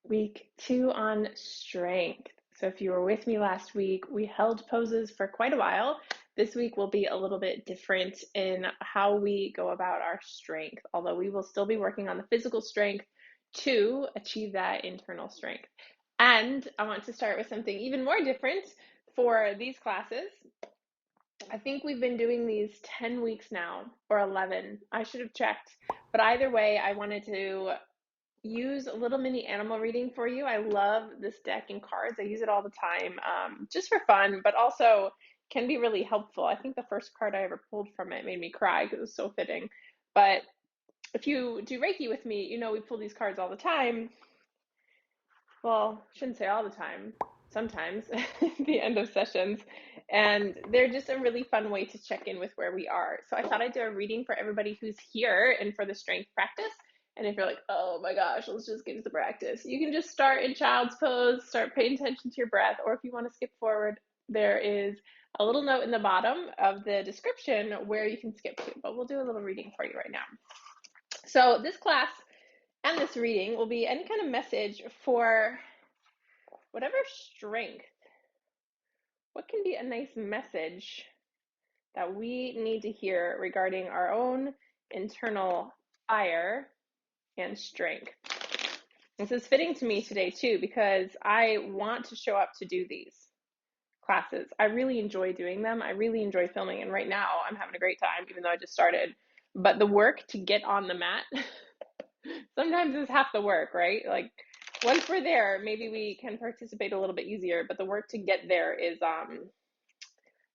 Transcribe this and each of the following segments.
Week 2 on strength. So if you were with me last week, we held poses for quite a while. This week will be a little bit different in how we go about our strength, although we will still be working on the physical strength to achieve that internal strength. And I want to start with something even more different for these classes. I think we've been doing these 10 weeks now, or 11. I should have checked. But either way, I wanted to use a little mini animal reading for you. I love this deck and cards. I use it all the time, just for fun, but also can be really helpful. I think the first card I ever pulled from it made me cry because it was so fitting. But if you do Reiki with me, you know we pull these cards all the time. Well, shouldn't say all the time, sometimes at the end of sessions. And they're just a really fun way to check in with where we are. So I thought I'd do a reading for everybody who's here and for the strength practice. And if you're like, oh my gosh, let's just get into practice, you can just start in child's pose, start paying attention to your breath. Or if you want to skip forward, there is a little note in the bottom of the description where you can skip to. But we'll do a little reading for you right now. So this class and this reading will be any kind of message for whatever strength. What can be a nice message that we need to hear regarding our own internal fire and strength? This is fitting to me today too, because I want to show up to do these classes. I really enjoy doing them. I really enjoy filming. And right now I'm having a great time, even though I just started. But the work to get on the mat sometimes is half the work, right? Like once we're there, maybe we can participate a little bit easier, but the work to get there is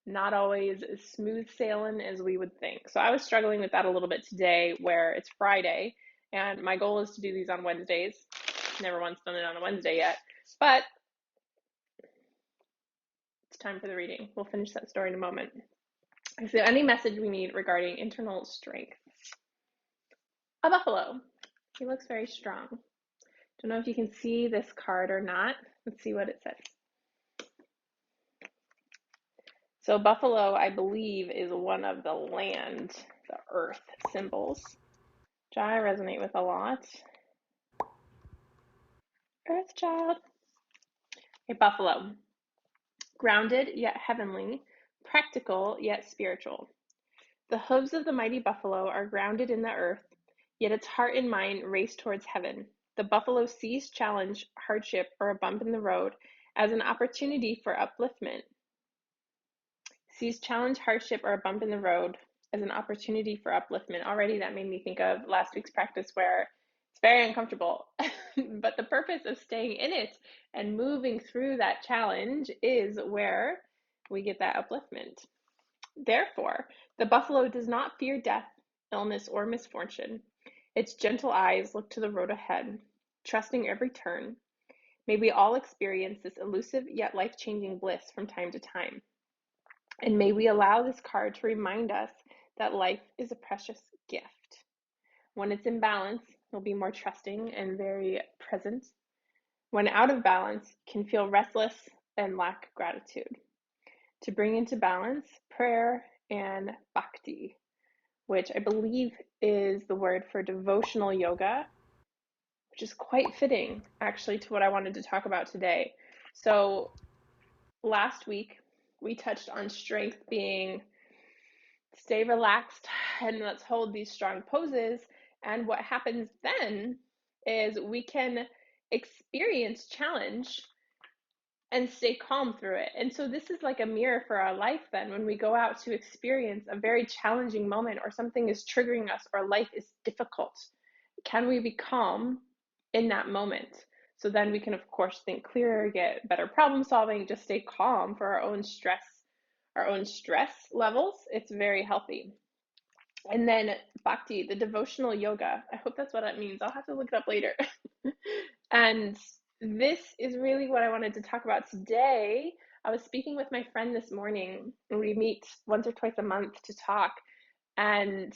not always as smooth sailing as we would think. So I was struggling with that a little bit today, where it's Friday and my goal is to do these on Wednesdays. Never once done it on a Wednesday yet, but it's time for the reading. We'll finish that story in a moment. So any message we need regarding internal strength? A buffalo. He looks very strong. Don't know if you can see this card or not. Let's see what it says. So buffalo, I believe, is one of the land, the earth symbols, which I resonate with a lot. Earth child. A buffalo. Grounded yet heavenly, practical yet spiritual. The hooves of the mighty buffalo are grounded in the earth, yet its heart and mind race towards heaven. The buffalo sees challenge, hardship, or a bump in the road as an opportunity for upliftment. Sees challenge, hardship, or a bump in the road as an opportunity for upliftment. Already that made me think of last week's practice where it's very uncomfortable, but the purpose of staying in it and moving through that challenge is where we get that upliftment. Therefore, the buffalo does not fear death, illness, or misfortune. Its gentle eyes look to the road ahead, trusting every turn. May we all experience this elusive yet life-changing bliss from time to time. And may we allow this card to remind us that life is a precious gift. When it's in balance, we'll be more trusting and very present. When out of balance, can feel restless and lack gratitude. To bring into balance, prayer and bhakti, which I believe is the word for devotional yoga, which is quite fitting actually to what I wanted to talk about today. So last week, we touched on strength being stay relaxed and let's hold these strong poses. And what happens then is we can experience challenge and stay calm through it. And so this is like a mirror for our life then. When we go out to experience a very challenging moment or something is triggering us or life is difficult, can we be calm in that moment? So then we can, of course, think clearer, get better problem solving, just stay calm for our own stress levels. It's very healthy. And then bhakti, the devotional yoga. I hope that's what that means. I'll have to look it up later. And this is really what I wanted to talk about today. I was speaking with my friend this morning, and we meet once or twice a month to talk. And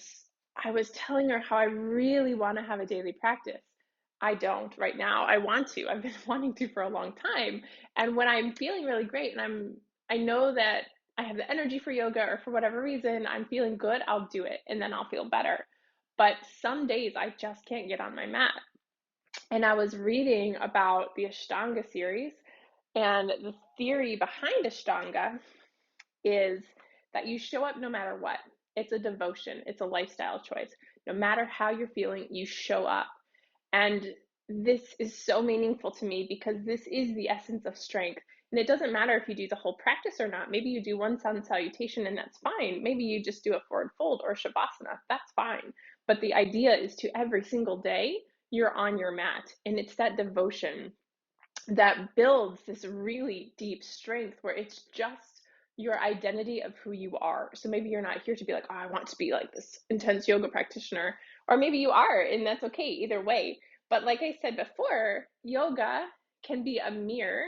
I was telling her how I really want to have a daily practice. I don't right now. I want to. I've been wanting to for a long time. And when I'm feeling really great and I know that I have the energy for yoga or for whatever reason, I'm feeling good, I'll do it and then I'll feel better. But some days I just can't get on my mat. And I was reading about the Ashtanga series, and the theory behind Ashtanga is that you show up no matter what. It's a devotion, it's a lifestyle choice. No matter how you're feeling, you show up. And this is so meaningful to me because this is the essence of strength. And it doesn't matter if you do the whole practice or not. Maybe you do one sun salutation and that's fine. Maybe you just do a forward fold or Shavasana. That's fine. But the idea is to every single day, you're on your mat. And it's that devotion that builds this really deep strength where it's just your identity of who you are. So maybe you're not here to be like, oh, I want to be like this intense yoga practitioner, or maybe you are, and that's okay either way. But like I said before, yoga can be a mirror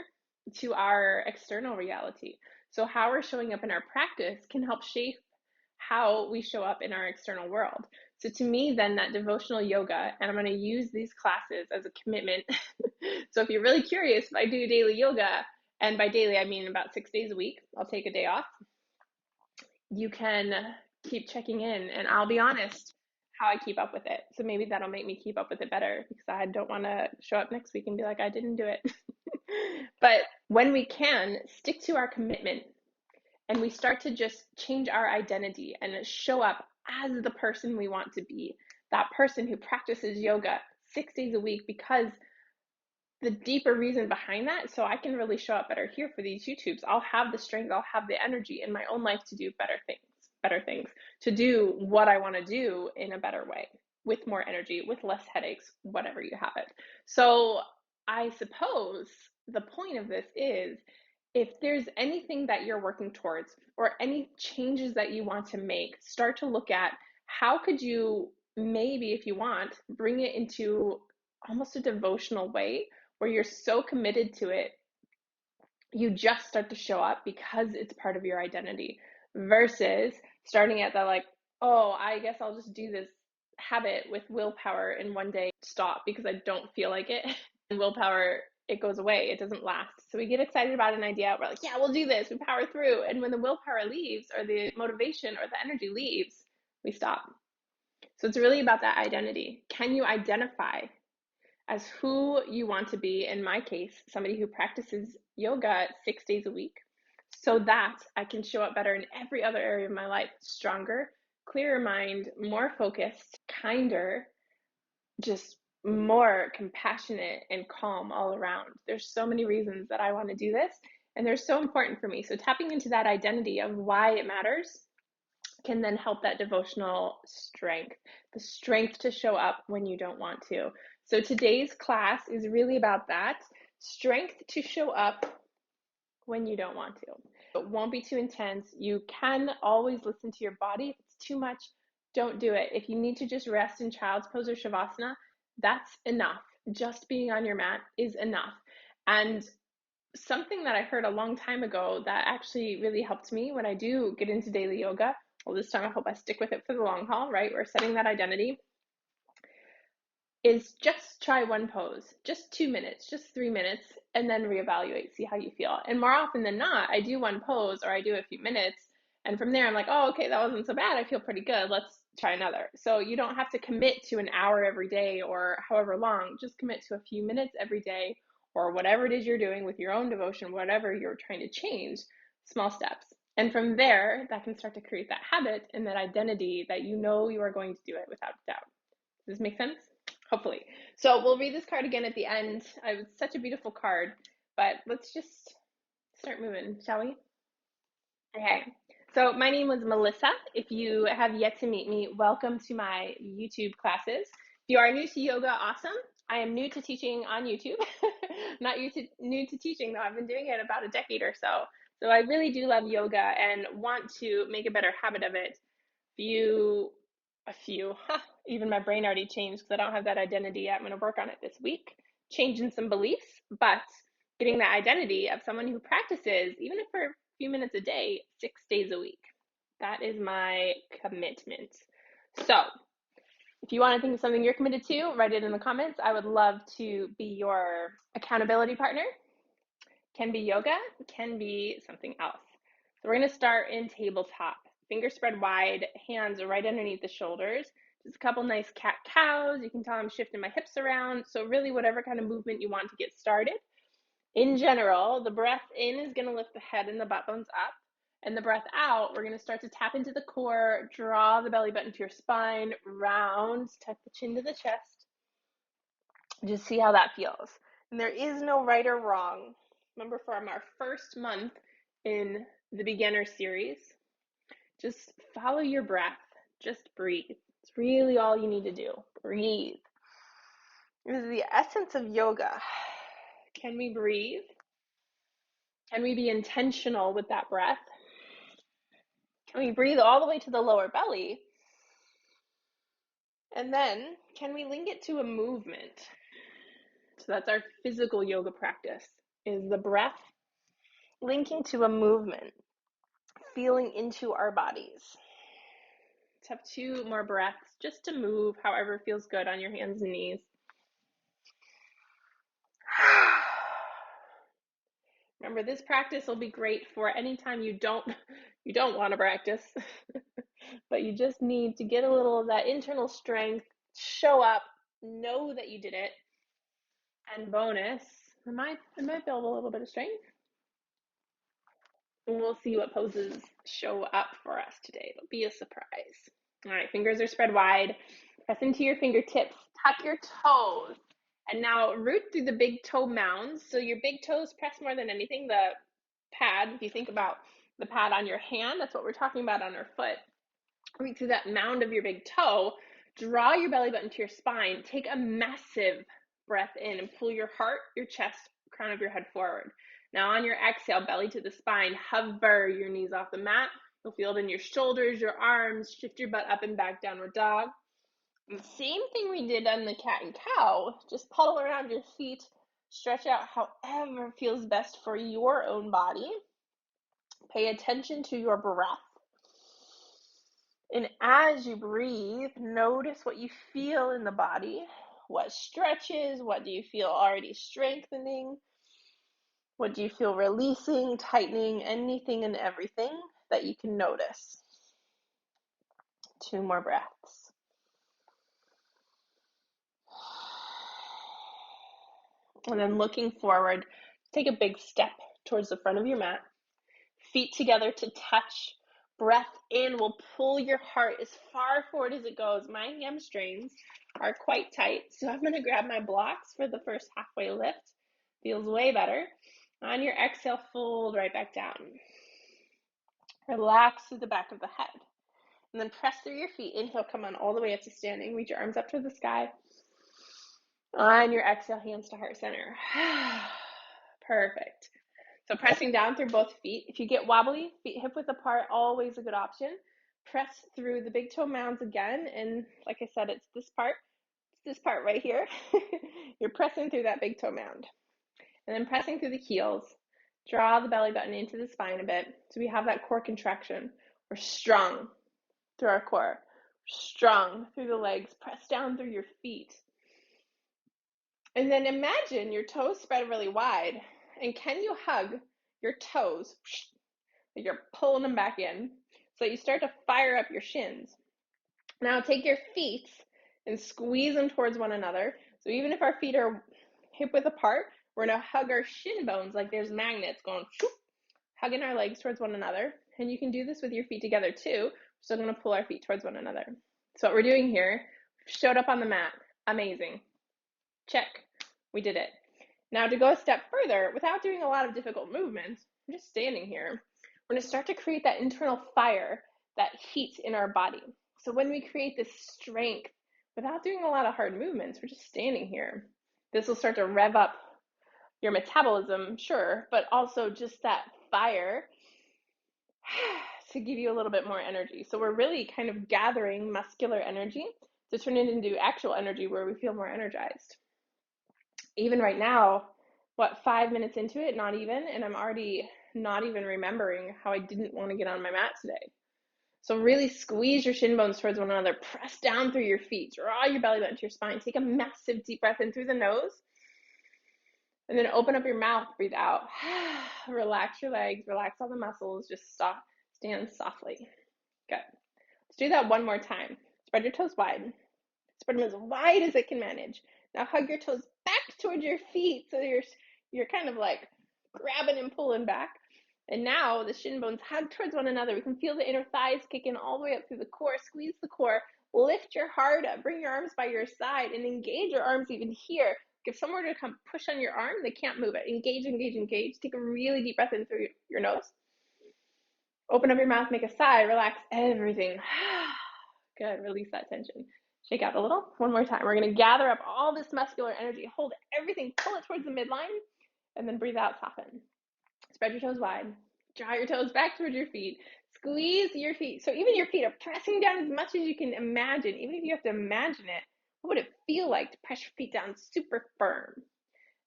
to our external reality. So how we're showing up in our practice can help shape how we show up in our external world. So to me, then that devotional yoga, and I'm going to use these classes as a commitment. So if you're really curious, I do daily yoga, and by daily I mean about 6 days a week. I'll take a day off. You can keep checking in, and I'll be honest how I keep up with it. So maybe that'll make me keep up with it better, because I don't want to show up next week and be like, I didn't do it. But when we can stick to our commitment and we start to just change our identity and show up as the person we want to be, that person who practices yoga 6 days a week, because the deeper reason behind that, so I can really show up better here for these YouTubes. I'll have the strength, I'll have the energy in my own life to do better things, to do what I want to do in a better way, with more energy, with less headaches, whatever you have it. So I suppose the point of this is, if there's anything that you're working towards or any changes that you want to make, start to look at how could you, maybe if you want, bring it into almost a devotional way where you're so committed to it, you just start to show up because it's part of your identity, versus starting at the like, oh, I guess I'll just do this habit with willpower and one day stop because I don't feel like it. And willpower, it goes away, it doesn't last. So we get excited about an idea, we're like, yeah, we'll do this, we power through. And when the willpower leaves, or the motivation or the energy leaves, we stop. So it's really about that identity. Can you identify as who you want to be? In my case, somebody who practices yoga 6 days a week, so that I can show up better in every other area of my life, stronger, clearer mind, more focused, kinder, just more compassionate and calm all around. There's so many reasons that I want to do this, and they're so important for me. So tapping into that identity of why it matters can then help that devotional strength, the strength to show up when you don't want to. So today's class is really about that, strength to show up when you don't want to. It won't be too intense. You can always listen to your body. If it's too much, don't do it. If you need to just rest in child's pose or Shavasana, that's enough. Just being on your mat is enough. And something that I heard a long time ago that actually really helped me when I do get into daily yoga, well, this time I hope I stick with it for the long haul, right? We're setting that identity, is just try one pose, just 2 minutes, just 3 minutes, and then reevaluate, see how you feel. And more often than not, I do one pose or I do a few minutes, and from there I'm like, oh, okay, that wasn't so bad, I feel pretty good, let's try another. So you don't have to commit to an hour every day or however long, just commit to a few minutes every day, or whatever it is you're doing with your own devotion, whatever you're trying to change, small steps. And from there, that can start to create that habit and that identity that you know you are going to do it without doubt. Does this make sense? Hopefully. So we'll read this card again at the end. It's such a beautiful card, but let's just start moving, shall we? Okay. So my name was Melissa. If you have yet to meet me, welcome to my YouTube classes. If you are new to yoga, awesome. I am new to teaching on YouTube. Not new to teaching, though. I've been doing it about a decade or so. So I really do love yoga and want to make a better habit of it. Even my brain already changed because I don't have that identity yet. I'm going to work on it this week, changing some beliefs, but getting that identity of someone who practices, even if for a few minutes a day, 6 days a week. That is my commitment. So if you want to think of something you're committed to, write it in the comments. I would love to be your accountability partner. Can be yoga, can be something else. So we're going to start in tabletop. Fingers spread wide, hands right underneath the shoulders. Just a couple nice cat-cows. You can tell I'm shifting my hips around. So really whatever kind of movement you want to get started. In general, the breath in is going to lift the head and the butt bones up. And the breath out, we're going to start to tap into the core, draw the belly button to your spine, round, tuck the chin to the chest. Just see how that feels. And there is no right or wrong. Remember, from our first month in the beginner series, just follow your breath. Just breathe. It's really all you need to do. Breathe. This is the essence of yoga. Can we breathe? Can we be intentional with that breath? Can we breathe all the way to the lower belly? And then, can we link it to a movement? So that's our physical yoga practice, is the breath linking to a movement, feeling into our bodies. Let's have 2 more breaths just to move however feels good on your hands and knees. Remember, this practice will be great for any time you don't want to practice, but you just need to get a little of that internal strength, show up, know that you did it, and bonus, it might build a little bit of strength. And we'll see what poses show up for us today. It'll be a surprise. All right, fingers are spread wide. Press into your fingertips, tuck your toes. And now root through the big toe mounds. So your big toes press more than anything. The pad, if you think about the pad on your hand, that's what we're talking about on our foot. Root through that mound of your big toe. Draw your belly button to your spine. Take a massive breath in and pull your heart, your chest, crown of your head forward. Now on your exhale, belly to the spine, hover your knees off the mat. You'll feel it in your shoulders, your arms. Shift your butt up and back, downward dog. The same thing we did on the cat and cow. Just puddle around your feet. Stretch out however feels best for your own body. Pay attention to your breath. And as you breathe, notice what you feel in the body. What stretches? What do you feel already strengthening? What do you feel releasing, tightening, anything and everything that you can notice? 2 more breaths. And then looking forward, take a big step towards the front of your mat. Feet together to touch. Breath in will pull your heart as far forward as it goes. My hamstrings are quite tight, so I'm going to grab my blocks for the first halfway lift. Feels way better. On your exhale, fold right back down. Relax through the back of the head. And then press through your feet. Inhale, come on all the way up to standing. Reach your arms up to the sky. On your exhale, hands to heart center. Perfect. So pressing down through both feet. If you get wobbly, feet hip width apart, always a good option. Press through the big toe mounds again. And like I said, it's this part right here. You're pressing through that big toe mound. And then pressing through the heels. Draw the belly button into the spine a bit. So we have that core contraction. We're strong through our core. Strong through the legs. Press down through your feet. And then imagine your toes spread really wide. And can you hug your toes? You're pulling them back in. So you start to fire up your shins. Now take your feet and squeeze them towards one another. So even if our feet are hip width apart, we're going to hug our shin bones like there's magnets going, hugging our legs towards one another. And you can do this with your feet together too. We're still going to pull our feet towards one another. So what we're doing here, showed up on the mat. Amazing. Check. We did it. Now to go a step further, without doing a lot of difficult movements, I'm just standing here. We're going to start to create that internal fire, that heat in our body. So when we create this strength, without doing a lot of hard movements, we're just standing here. This will start to rev up your metabolism, sure, but also just that fire to give you a little bit more energy. So we're really kind of gathering muscular energy to turn it into actual energy where we feel more energized. Even right now, 5 minutes into it, not even, and I'm already not even remembering how I didn't want to get on my mat today. So really squeeze your shin bones towards one another, press down through your feet, draw your belly button to your spine, take a massive deep breath in through the nose, and then open up your mouth, breathe out. Relax your legs, relax all the muscles, just stand softly. Good. Let's do that one more time. Spread your toes wide. Spread them as wide as it can manage. Now hug your toes back towards your feet so you're kind of like grabbing and pulling back. And now the shin bones hug towards one another. We can feel the inner thighs kick in all the way up through the core. Squeeze the core. Lift your heart up. Bring your arms by your side and engage your arms even here. If somewhere to come push on your arm, they can't move it. Engage, engage, engage. Take a really deep breath in through your nose. Open up your mouth, make a sigh, relax everything. Good, release that tension. Shake out a little. One more time. We're going to gather up all this muscular energy. Hold everything, pull it towards the midline, and then breathe out, soften. Spread your toes wide. Draw your toes back towards your feet. Squeeze your feet. So even your feet are pressing down as much as you can imagine. Even if you have to imagine it, what would it feel like to press your feet down super firm?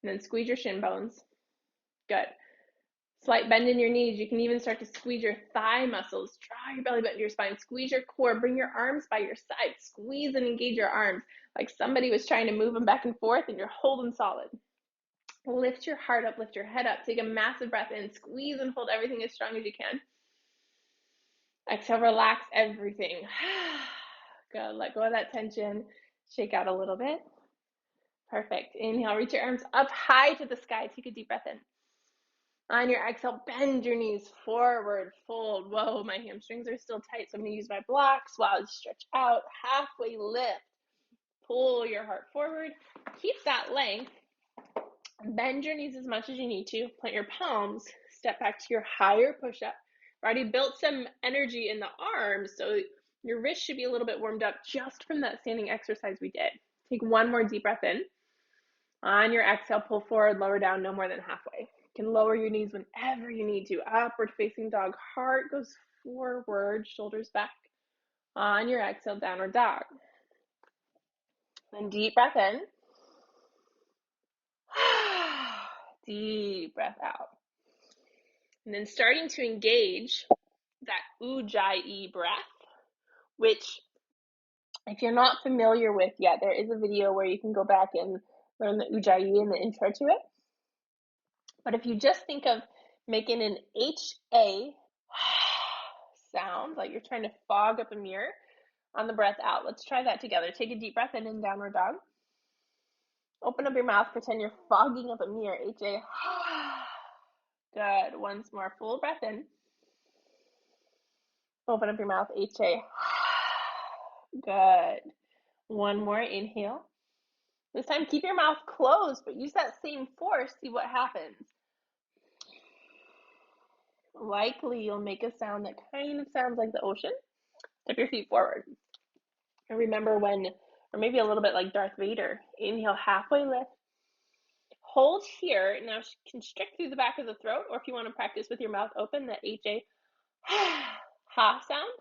And then squeeze your shin bones. Good. Slight bend in your knees. You can even start to squeeze your thigh muscles. Draw your belly button to your spine. Squeeze your core. Bring your arms by your side. Squeeze and engage your arms like somebody was trying to move them back and forth and you're holding solid. Lift your heart up. Lift your head up. Take a massive breath in. Squeeze and hold everything as strong as you can. Exhale, relax everything. Good. Let go of that tension. Shake out a little bit. Perfect. Inhale, reach your arms up high to the sky. Take a deep breath in. On your exhale, bend your knees forward, fold. Whoa, my hamstrings are still tight, so I'm going to use my blocks while I stretch out. Halfway lift. Pull your heart forward. Keep that length. Bend your knees as much as you need to. Plant your palms. Step back to your higher push-up. Already built some energy in the arms, so your wrist should be a little bit warmed up just from that standing exercise we did. Take one more deep breath in. On your exhale, pull forward, lower down, no more than halfway. You can lower your knees whenever you need to. Upward facing dog. Heart goes forward, shoulders back. On your exhale, downward dog. Then deep breath in. Deep breath out. And then starting to engage that ujjayi breath, which if you're not familiar with yet, there is a video where you can go back and learn the ujjayi and the intro to it. But if you just think of making an HA sound, like you're trying to fog up a mirror on the breath out. Let's try that together. Take a deep breath in downward dog. Open up your mouth, pretend you're fogging up a mirror. HA. Good. Once more, full breath in. Open up your mouth, HA. Good. One more, inhale. This time, keep your mouth closed, but use that same force. See what happens. Likely, you'll make a sound that kind of sounds like the ocean. Step your feet forward. And remember when, or maybe a little bit like Darth Vader, inhale, halfway lift. Hold here. Now constrict through the back of the throat, or if you want to practice with your mouth open, the HA ha sound.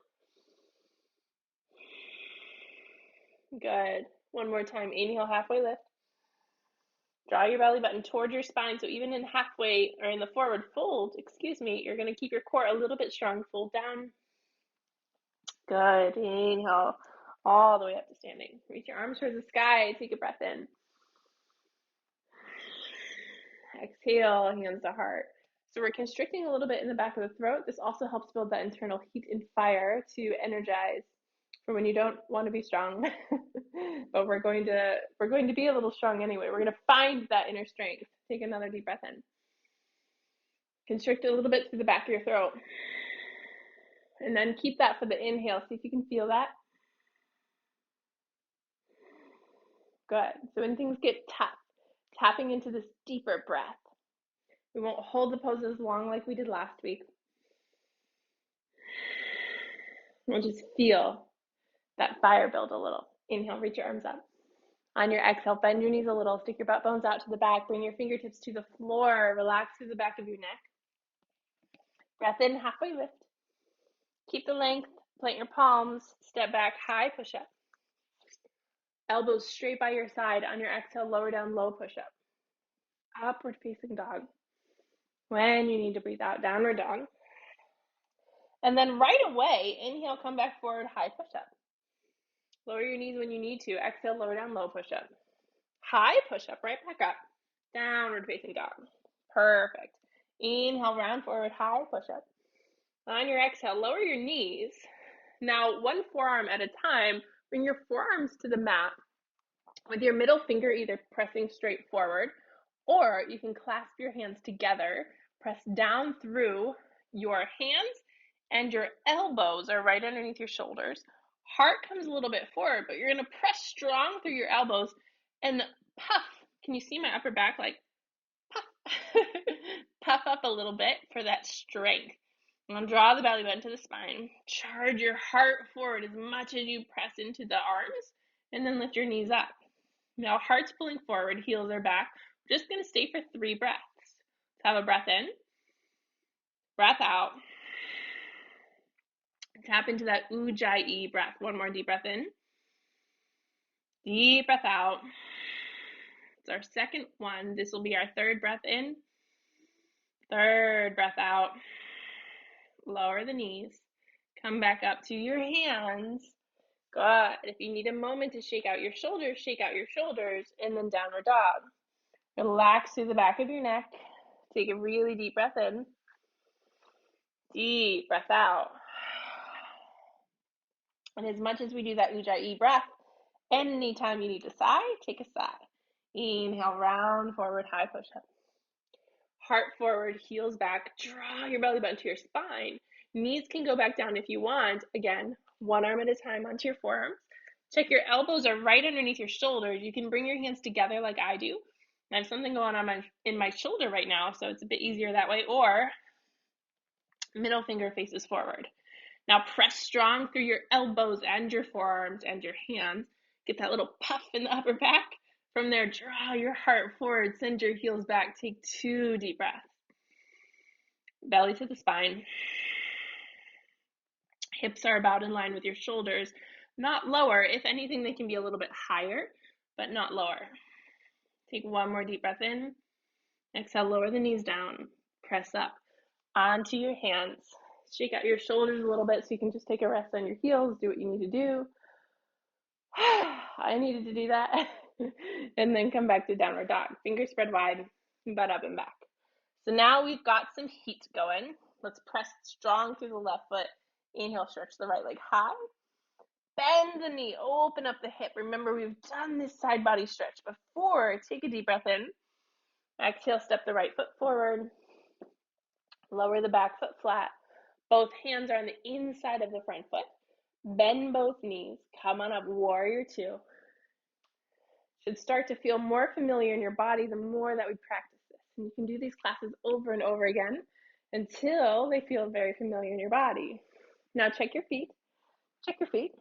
Good. One more time. Inhale, halfway lift. Draw your belly button toward your spine. So even in halfway or in the forward fold, you're going to keep your core a little bit strong. Fold down. Good. Inhale all the way up to standing. Reach your arms towards the sky. Take a breath in. Exhale, hands to heart. So we're constricting a little bit in the back of the throat. This also helps build that internal heat and fire to energize for when you don't want to be strong. But we're going to be a little strong anyway. We're going to find that inner strength. Take another deep breath in. Constrict a little bit through the back of your throat. And then keep that for the inhale. See if you can feel that. Good. So when things get tough, tapping into this deeper breath. We won't hold the poses long like we did last week. We'll just feel that fire build a little. Inhale, reach your arms up. On your exhale, bend your knees a little. Stick your butt bones out to the back. Bring your fingertips to the floor. Relax through the back of your neck. Breath in, halfway lift. Keep the length. Plant your palms. Step back, high push-up. Elbows straight by your side. On your exhale, lower down, low push-up. Upward facing dog. When you need to breathe out, downward dog. And then right away, inhale, come back forward, high push-up. Lower your knees when you need to. Exhale, lower down, low push-up. High push-up, right back up. Downward facing dog. Perfect. Inhale, round forward, high push-up. On your exhale, lower your knees. Now, one forearm at a time, Bring your forearms to the mat with your middle finger either pressing straight forward, or you can clasp your hands together, press down through your hands, and your elbows are right underneath your shoulders. Heart comes a little bit forward, but you're going to press strong through your elbows and puff. Can you see my upper back? Like puff. Puff up a little bit for that strength. And draw the belly button to the spine. Charge your heart forward as much as you press into the arms, and then lift your knees up. Now, heart's pulling forward, heels are back. We're just going to stay for 3 breaths. Let's have a breath in, breath out. Tap into that Ujjayi breath. One more deep breath in. Deep breath out. It's our second one. This will be our 3rd breath in. 3rd breath out. Lower the knees. Come back up to your hands. Good. If you need a moment to shake out your shoulders, and then downward dog. Relax through the back of your neck. Take a really deep breath in. Deep breath out. And as much as we do that Ujjayi breath, anytime you need to sigh, take a sigh. Inhale, round forward, high push-up. Heart forward, heels back. Draw your belly button to your spine. Knees can go back down if you want. Again, one arm at a time onto your forearms. Check your elbows are right underneath your shoulders. You can bring your hands together like I do. I have something going on in my shoulder right now, so it's a bit easier that way. Or middle finger faces forward. Now press strong through your elbows and your forearms and your hands. Get that little puff in the upper back. From there, draw your heart forward, send your heels back. Take 2 deep breaths. Belly to the spine. Hips are about in line with your shoulders, not lower. If anything, they can be a little bit higher, but not lower. Take 1 more deep breath in. Exhale, lower the knees down. Press up onto your hands. Shake out your shoulders a little bit so you can just take a rest on your heels. Do what you need to do. I needed to do that. And then come back to downward dog. Fingers spread wide, butt up and back. So now we've got some heat going. Let's press strong through the left foot. Inhale, stretch the right leg high. Bend the knee, open up the hip. Remember, we've done this side body stretch before. Take a deep breath in. Exhale, step the right foot forward. Lower the back foot flat. Both hands are on the inside of the front foot. Bend both knees. Come on up, warrior 2. Should start to feel more familiar in your body the more that we practice this. And you can do these classes over and over again until they feel very familiar in your body. Now check your feet. Check your feet.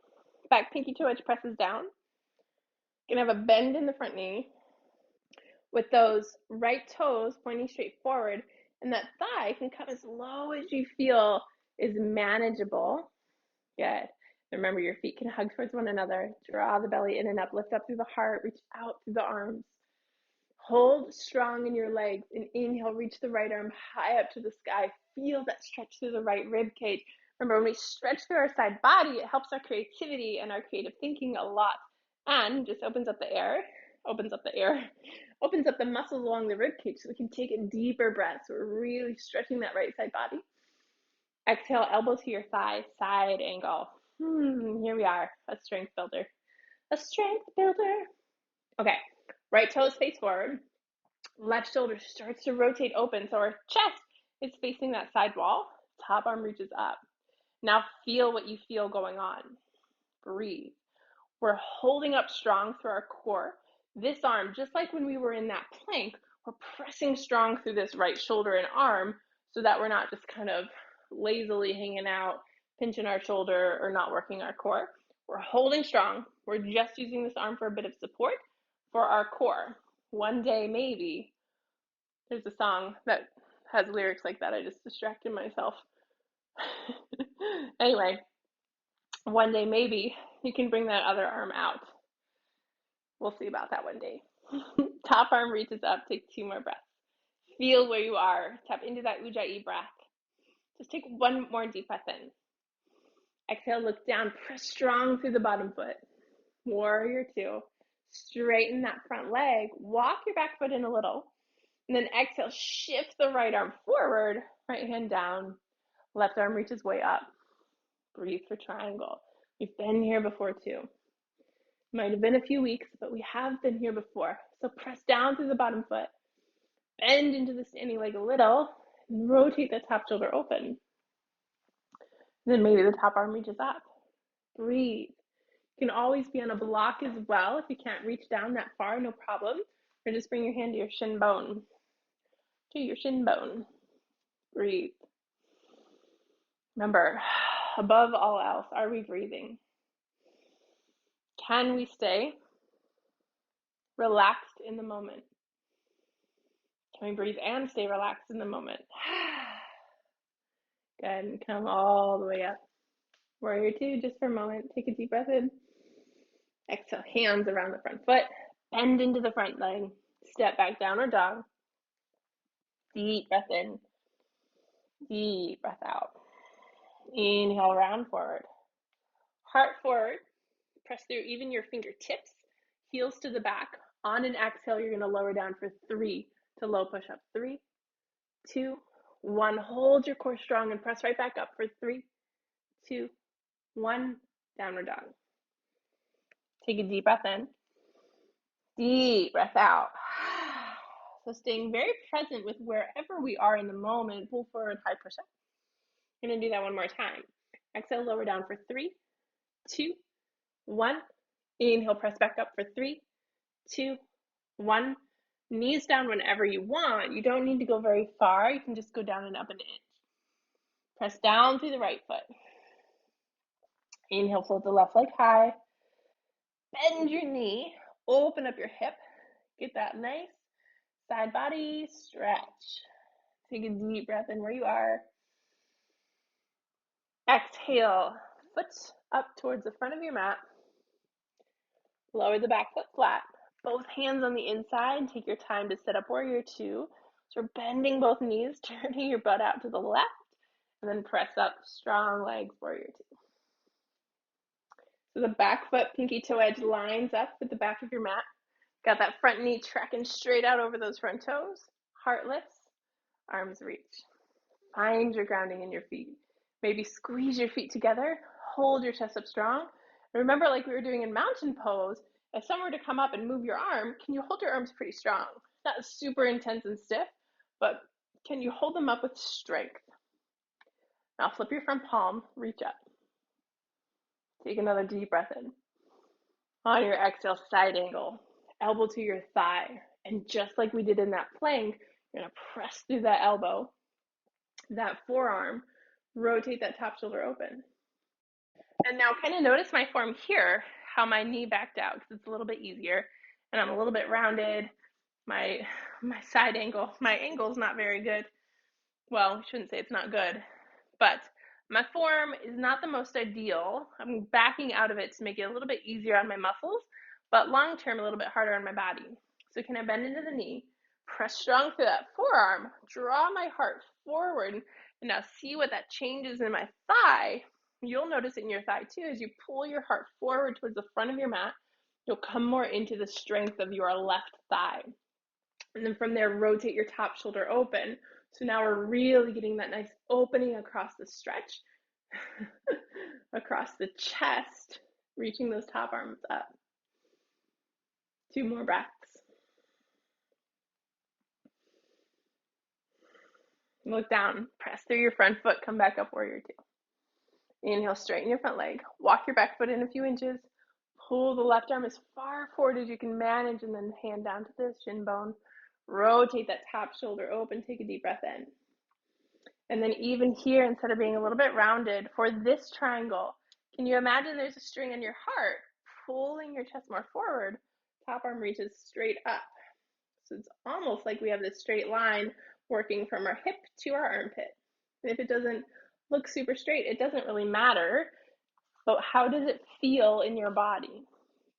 Back pinky toe edge presses down. You're gonna have a bend in the front knee with those right toes pointing straight forward, and that thigh can come as low as you feel is manageable. Good. Remember, your feet can hug towards one another. Draw the belly in and up. Lift up through the heart. Reach out through the arms. Hold strong in your legs. And inhale, reach the right arm high up to the sky. Feel that stretch through the right rib cage. Remember, when we stretch through our side body, it helps our creativity and our creative thinking a lot. And just opens up the air. Opens up the muscles along the rib cage so we can take a deeper breath. So we're really stretching that right side body. Exhale, elbow to your thigh, side angle. Here we are, a strength builder. A strength builder. Okay, right toes face forward. Left shoulder starts to rotate open, so our chest is facing that side wall. Top arm reaches up. Now feel what you feel going on. Breathe. We're holding up strong through our core. This arm, just like when we were in that plank, we're pressing strong through this right shoulder and arm so that we're not just kind of lazily hanging out, pinching our shoulder, or not working our core. We're holding strong. We're just using this arm for a bit of support for our core. One day, maybe. There's a song that has lyrics like that. I just distracted myself. Anyway, one day, maybe, you can bring that other arm out. We'll see about that one day. Top arm reaches up. Take 2 more breaths. Feel where you are. Tap into that Ujjayi breath. Just take 1 more deep breath in. Exhale, look down. Press strong through the bottom foot. Warrior 2. Straighten that front leg. Walk your back foot in a little. And then exhale, shift the right arm forward. Right hand down. Left arm reaches way up. Breathe for triangle. We've been here before too. Might have been a few weeks, but we have been here before. So press down through the bottom foot, bend into the standing leg a little, and rotate the top shoulder open. Then maybe the top arm reaches up. Breathe. You can always be on a block as well. If you can't reach down that far, no problem. Or just bring your hand to your shin bone. To your shin bone. Breathe. Remember, above all else, are we breathing? Can we stay relaxed in the moment? Can we breathe and stay relaxed in the moment? Good, and come all the way up. Warrior two, just for a moment. Take a deep breath in. Exhale, hands around the front foot. Bend into the front leg. Step back, downward dog. Deep breath in. Deep breath out. Inhale, round forward. Heart forward. Press through even your fingertips. Heels to the back. On an exhale, you're going to lower down for 3 to low push up. 3, 2, 1. Hold your core strong and press right back up for 3, 2, 1. Downward dog. Take a deep breath in. Deep breath out. So staying very present with wherever we are in the moment. Pull forward, high push up. I'm going to do that one more time. Exhale, lower down for 3, 2, 1. Inhale, press back up for 3, 2, 1. Knees down whenever you want. You don't need to go very far. You can just go down and up an inch. Press down through the right foot. Inhale, float the left leg high. Bend your knee. Open up your hip. Get that nice side body stretch. Take a deep breath in where you are. Exhale, foot up towards the front of your mat. Lower the back foot flat. Both hands on the inside. Take your time to set up warrior two. So we're bending both knees, turning your butt out to the left, and then press up, strong legs, warrior two. So the back foot, pinky toe edge lines up with the back of your mat. Got that front knee tracking straight out over those front toes. Heart lifts, arms reach. Find your grounding in your feet. Maybe squeeze your feet together. Hold your chest up strong. And remember, like we were doing in mountain pose, if someone were to come up and move your arm, can you hold your arms pretty strong? Not super intense and stiff, but can you hold them up with strength? Now flip your front palm, reach up. Take another deep breath in. On your exhale, side angle, elbow to your thigh. And just like we did in that plank, you're going to press through that elbow, that forearm, rotate that top shoulder open. And now kind of notice my form here, how my knee backed out, because it's a little bit easier. And I'm a little bit rounded. My side angle, my angle's not very good. Well, I shouldn't say it's not good, but my form is not the most ideal. I'm backing out of it to make it a little bit easier on my muscles, but long term, a little bit harder on my body. So can I bend into the knee, press strong through that forearm, draw my heart forward, and now see what that changes in my thigh. You'll notice it in your thigh too. As you pull your heart forward towards the front of your mat, you'll come more into the strength of your left thigh. And then from there, rotate your top shoulder open. So now we're really getting that nice opening across the stretch, across the chest, reaching those top arms up. 2 more breaths. Look down, press through your front foot, come back up, warrior two. Inhale, straighten your front leg, walk your back foot in a few inches, pull the left arm as far forward as you can manage, and then hand down to the shin bone. Rotate that top shoulder open, take a deep breath in. And then even here, instead of being a little bit rounded, for this triangle, can you imagine there's a string in your heart, pulling your chest more forward, top arm reaches straight up. So it's almost like we have this straight line working from our hip to our armpit. And if it doesn't look super straight, it doesn't really matter. But how does it feel in your body?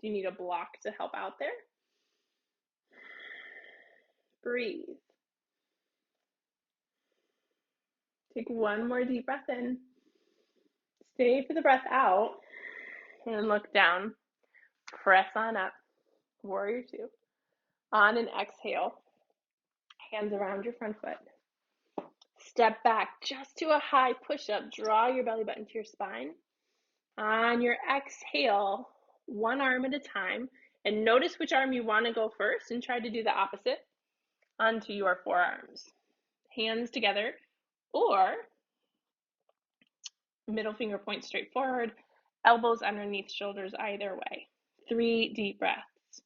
Do you need a block to help out there? Breathe. Take one more deep breath in. Stay for the breath out. And look down. Press on up. Warrior two. On an exhale. Hands around your front foot. Step back just to a high push-up. Draw your belly button to your spine. On your exhale, one arm at a time, and notice which arm you want to go first and try to do the opposite onto your forearms. Hands together, or middle finger points straight forward, elbows underneath shoulders, either way. 3 deep breaths.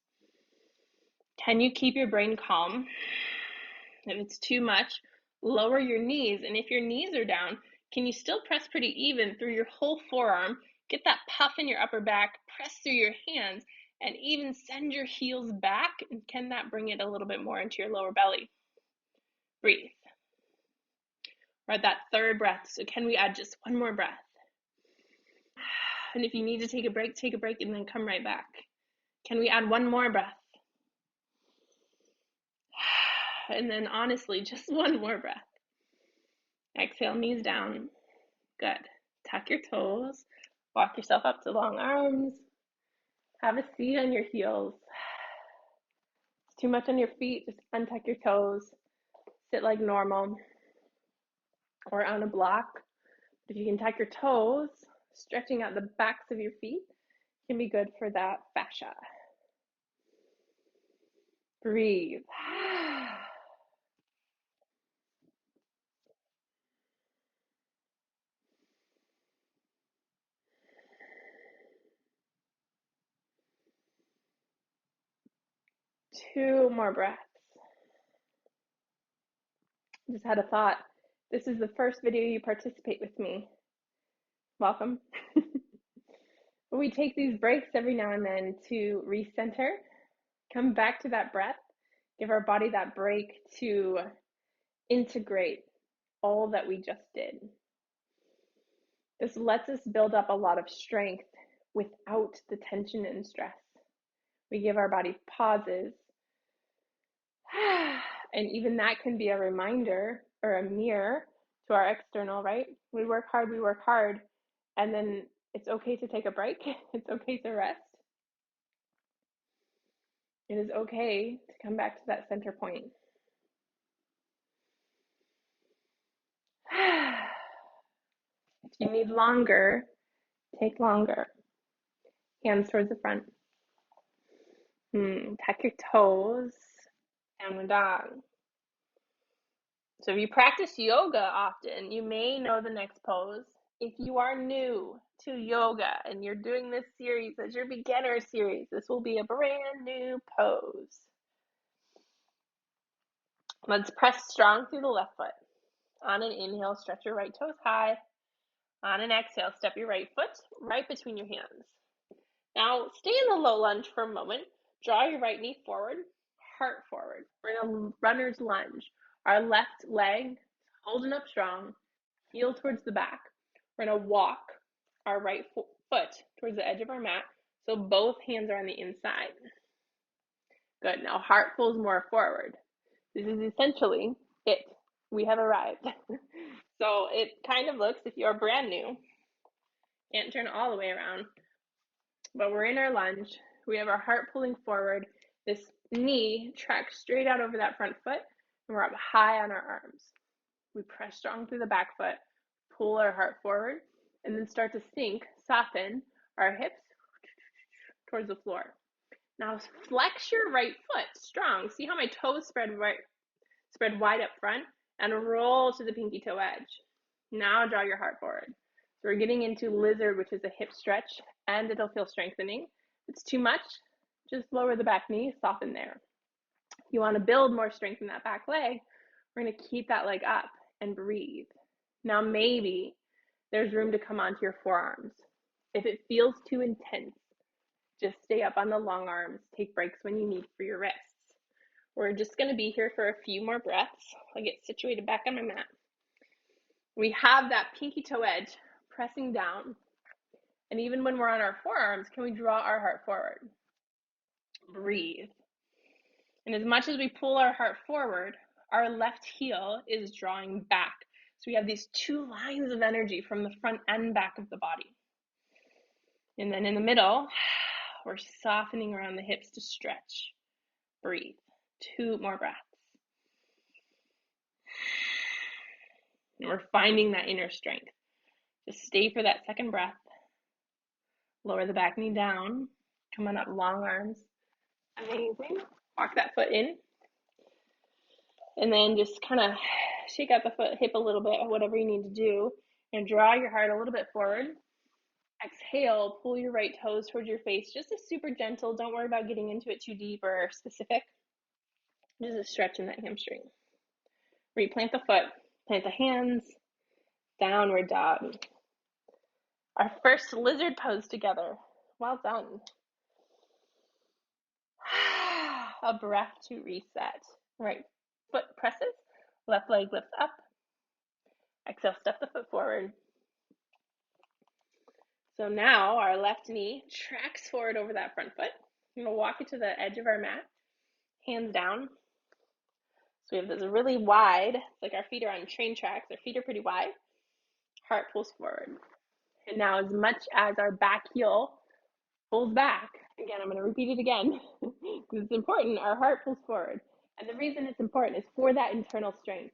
Can you keep your brain calm? If it's too much, lower your knees. And if your knees are down, can you still press pretty even through your whole forearm? Get that puff in your upper back, press through your hands, and even send your heels back. And can that bring it a little bit more into your lower belly? Breathe. We're at that third breath. So can we add just one more breath? And if you need to take a break, and then come right back. Can we add one more breath? And then honestly, just one more breath. Exhale, knees down. Good. Tuck your toes. Walk yourself up to long arms. Have a seat on your heels. If it's too much on your feet, just untuck your toes. Sit like normal or on a block. If you can tuck your toes, stretching out the backs of your feet can be good for that fascia. Breathe. Two more breaths. Just had a thought. This is the first video you participate with me. Welcome. We take these breaks every now and then to recenter, come back to that breath, give our body that break to integrate all that we just did. This lets us build up a lot of strength without the tension and stress. We give our body pauses. And even that can be a reminder or a mirror to our external, right? We work hard, and then it's okay to take a break. It's okay to rest. It is okay to come back to that center point. If you need longer, take longer. Hands towards the front. Tuck your toes, downward dog. So if you practice yoga often, you may know the next pose. If you are new to yoga and you're doing this series as your beginner series, this will be a brand new pose. Let's press strong through the left foot. On an inhale, stretch your right toes high. On an exhale, step your right foot right between your hands. Now, stay in the low lunge for a moment. Draw your right knee forward, heart forward. We're in a runner's lunge. Our left leg holding up strong, heel towards the back. We're going to walk our right foot towards the edge of our mat, so both hands are on the inside. Good. Now, heart pulls more forward. This is essentially it. We have arrived. So it kind of looks, if you're brand new, can't turn all the way around, but we're in our lunge. We have our heart pulling forward. This knee tracks straight out over that front foot, and we're up high on our arms. We press strong through the back foot, pull our heart forward, and then start to sink, soften our hips towards the floor. Now flex your right foot strong. See how my toes spread wide up front, and roll to the pinky toe edge. Now draw your heart forward. So we're getting into lizard, which is a hip stretch, and it'll feel strengthening. If it's too much, just lower the back knee, soften there. If you want to build more strength in that back leg, we're going to keep that leg up and breathe. Now maybe there's room to come onto your forearms. If it feels too intense, just stay up on the long arms. Take breaks when you need for your wrists. We're just going to be here for a few more breaths. I'll get situated back on my mat. We have that pinky toe edge pressing down. And even when we're on our forearms, can we draw our heart forward? Breathe. And as much as we pull our heart forward, our left heel is drawing back. So we have these two lines of energy from the front and back of the body. And then in the middle, we're softening around the hips to stretch. Breathe. 2 more breaths. And we're finding that inner strength. Just stay for that second breath. Lower the back knee down. Come on up, long arms. Amazing. Walk that foot in. And then just kind of shake out the foot, hip a little bit, whatever you need to do. And draw your heart a little bit forward. Exhale, pull your right toes towards your face. Just a super gentle. Don't worry about getting into it too deep or specific. Just a stretch in that hamstring. Replant the foot. Plant the hands. Downward dog. Our first lizard pose together. Well done. A breath to reset. Right foot presses. Left leg lifts up. Exhale, step the foot forward. So now our left knee tracks forward over that front foot. I'm going to walk it to the edge of our mat. Hands down. So we have this really wide, it's like our feet are on train tracks. Our feet are pretty wide. Heart pulls forward. And now as much as our back heel pulls back, again, I'm going to repeat it again because it's important, our heart pulls forward. And the reason it's important is for that internal strength.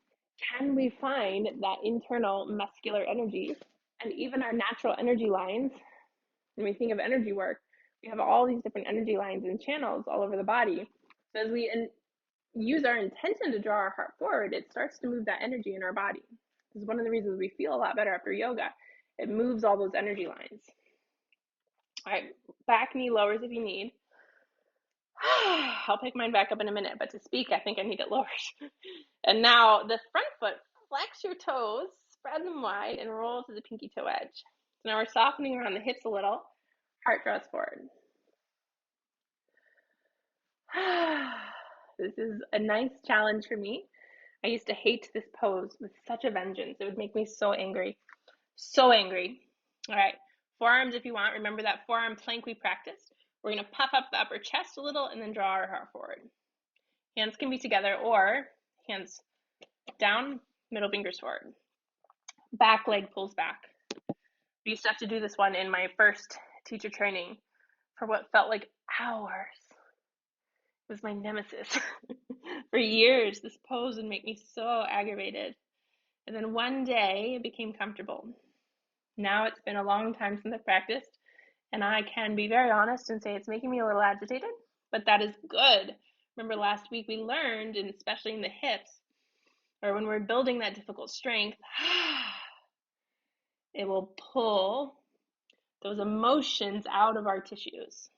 Can we find that internal muscular energy and even our natural energy lines? When we think of energy work, we have all these different energy lines and channels all over the body. So as we use our intention to draw our heart forward, it starts to move that energy in our body. This is one of the reasons we feel a lot better after yoga. It moves all those energy lines. All right, back knee lowers if you need. I'll pick mine back up in a minute, but to speak, I think I need it lowered. And now the front foot, flex your toes, spread them wide, and roll to the pinky toe edge. So now we're softening around the hips a little. Heart draws forward. This is a nice challenge for me. I used to hate this pose with such a vengeance. It would make me so angry. So angry. All right, forearms if you want. Remember that forearm plank we practiced? We're going to puff up the upper chest a little and then draw our heart forward. Hands can be together or hands down, middle fingers forward. Back leg pulls back. I used to have to do this one in my first teacher training for what felt like hours. It was my nemesis. For years, this pose would make me so aggravated. And then one day, it became comfortable. Now it's been a long time since I practiced, and I can be very honest and say it's making me a little agitated, but that is good. Remember last week we learned, and especially in the hips, or when we're building that difficult strength, it will pull those emotions out of our tissues.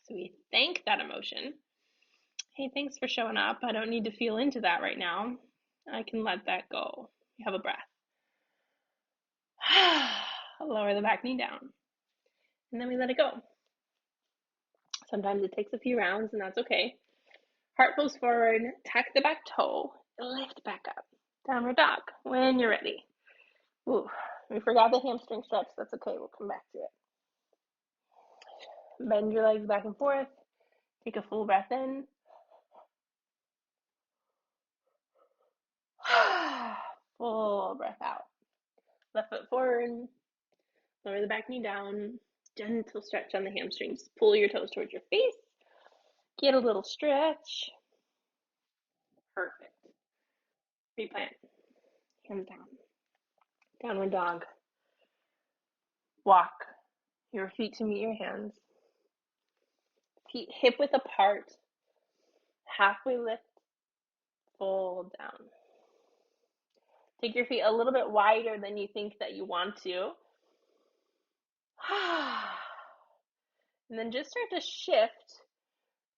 So we thank that emotion. Hey, thanks for showing up. I don't need to feel into that right now. I can let that go. You have a breath. Lower the back knee down. And then we let it go. Sometimes it takes a few rounds, and that's okay. Heart pulls forward, tuck the back toe, lift back up. Downward dog when you're ready. Ooh, we forgot the hamstring stretch. That's okay. We'll come back to it. Bend your legs back and forth. Take a full breath in. Full breath out. Left foot forward. Lower the back knee down. Gentle stretch on the hamstrings. Pull your toes towards your face. Get a little stretch. Perfect. Replant. Hands down. Downward dog. Walk your feet to meet your hands. Feet hip width apart. Halfway lift. Fold down. Take your feet a little bit wider than you think that you want to. And then just start to shift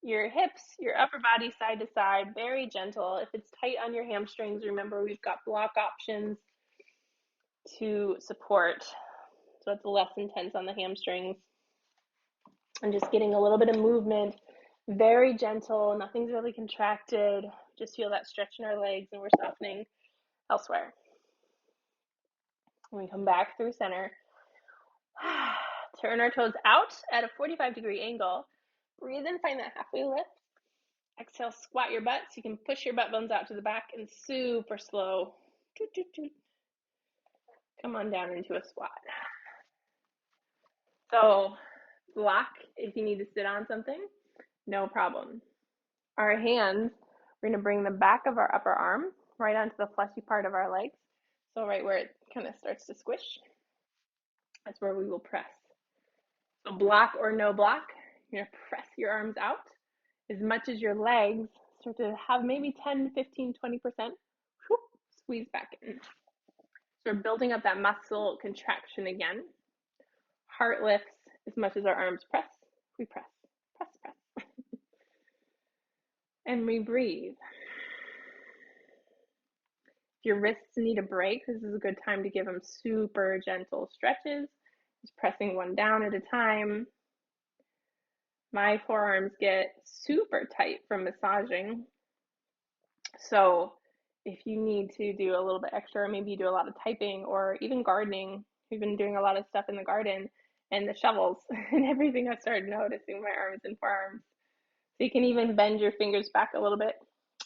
your hips, your upper body side to side, very gentle. If it's tight on your hamstrings, remember we've got block options to support. So it's less intense on the hamstrings. And just getting a little bit of movement, very gentle, nothing's really contracted. Just feel that stretch in our legs and we're softening elsewhere. When we come back through center, turn our toes out at a 45-degree angle. Breathe in, find that halfway lift. Exhale, squat your butt so you can push your butt bones out to the back and super slow. Toot, toot, toot. Come on down into a squat. So block if you need to sit on something, no problem. Our hands, we're going to bring the back of our upper arm right onto the fleshy part of our legs. So right where it kind of starts to squish, that's where we will press. So block or no block, you're going to press your arms out as much as your legs start to have maybe 10, 15, 20% squeeze back in. So we're building up that muscle contraction again. Heart lifts as much as our arms press. We press, press, press. And we breathe. If your wrists need a break, this is a good time to give them super gentle stretches. Just pressing one down at a time. My forearms get super tight from massaging. So if you need to do a little bit extra, maybe you do a lot of typing or even gardening. We've been doing a lot of stuff in the garden and the shovels and everything. I started noticing my arms and forearms. So you can even bend your fingers back a little bit.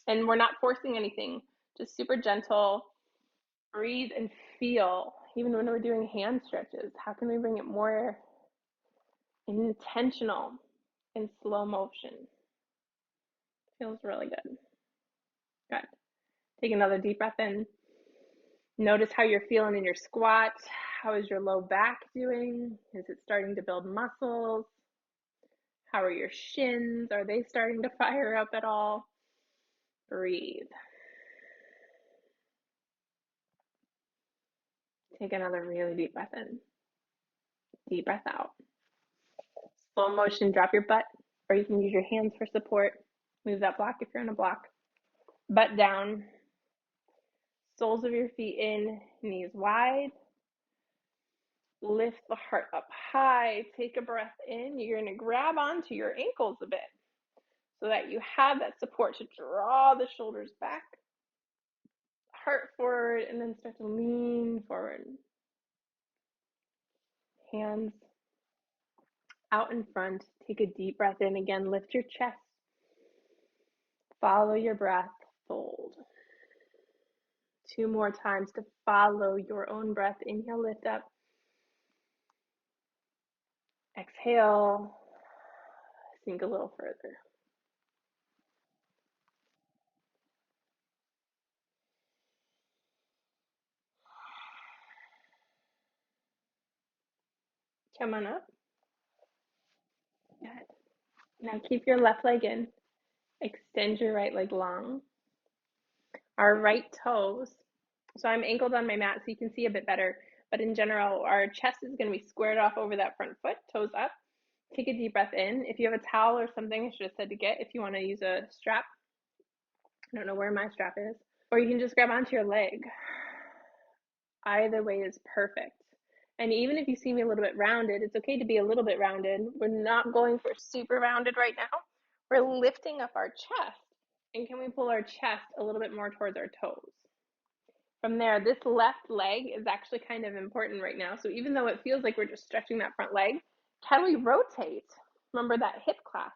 And we're not forcing anything, just super gentle. Breathe and feel. Even when we're doing hand stretches, how can we bring it more intentional in slow motion? Feels really good. Good. Take another deep breath in. Notice how you're feeling in your squat. How is your low back doing? Is it starting to build muscles? How are your shins? Are they starting to fire up at all? Breathe. Take another really deep breath in. Deep breath out. Slow motion, drop your butt, or you can use your hands for support. Move that block if you're in a block. Butt down. Soles of your feet in, knees wide. Lift the heart up high. Take a breath in. You're going to grab onto your ankles a bit so that you have that support to draw the shoulders back, heart forward, and then start to lean forward. Hands out in front. Take a deep breath in. Again, lift your chest. Follow your breath. Fold. 2 more times to follow your own breath. Inhale, lift up. Exhale, sink a little further. Come on up. Good. Now keep your left leg in. Extend your right leg long. Our right toes. So I'm angled on my mat so you can see a bit better. But in general, our chest is going to be squared off over that front foot, toes up. Take a deep breath in. If you have a towel or something, I should have said to get if you want to use a strap. I don't know where my strap is. Or you can just grab onto your leg. Either way is perfect. And even if you see me a little bit rounded, it's okay to be a little bit rounded. We're not going for super rounded right now. We're lifting up our chest. And can we pull our chest a little bit more towards our toes? From there, this left leg is actually kind of important right now. So even though it feels like we're just stretching that front leg, can we rotate? Remember that hip clasp?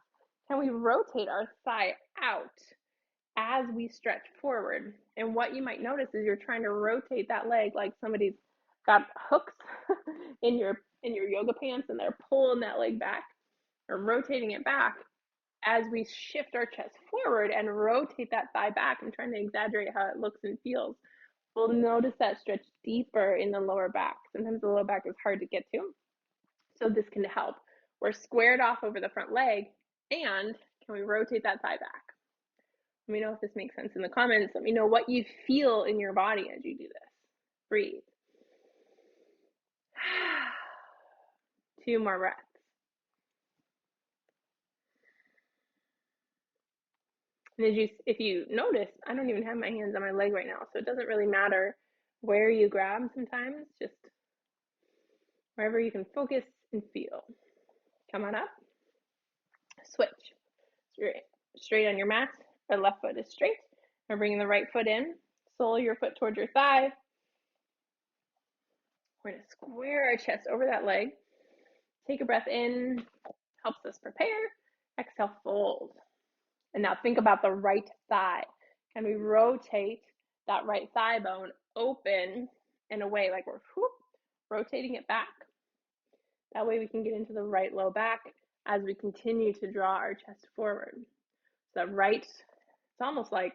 Can we rotate our thigh out as we stretch forward? And what you might notice is you're trying to rotate that leg like somebody's got hooks in your yoga pants and they're pulling that leg back or rotating it back. As we shift our chest forward and rotate that thigh back, I'm trying to exaggerate how it looks and feels. We'll notice that stretch deeper in the lower back. Sometimes the lower back is hard to get to, so this can help. We're squared off over the front leg, and can we rotate that thigh back? Let me know if this makes sense in the comments. Let me know what you feel in your body as you do this. Breathe. 2 more breaths. And if you notice, I don't even have my hands on my leg right now, so it doesn't really matter where you grab sometimes, just wherever you can focus and feel. Come on up. Switch. Straight on your mat. The left foot is straight. We're bringing the right foot in. Sole your foot towards your thigh. We're going to square our chest over that leg. Take a breath in. Helps us prepare. Exhale, fold. And now think about the right thigh. Can we rotate that right thigh bone open and away like we're rotating it back? That way we can get into the right low back as we continue to draw our chest forward. So it's almost like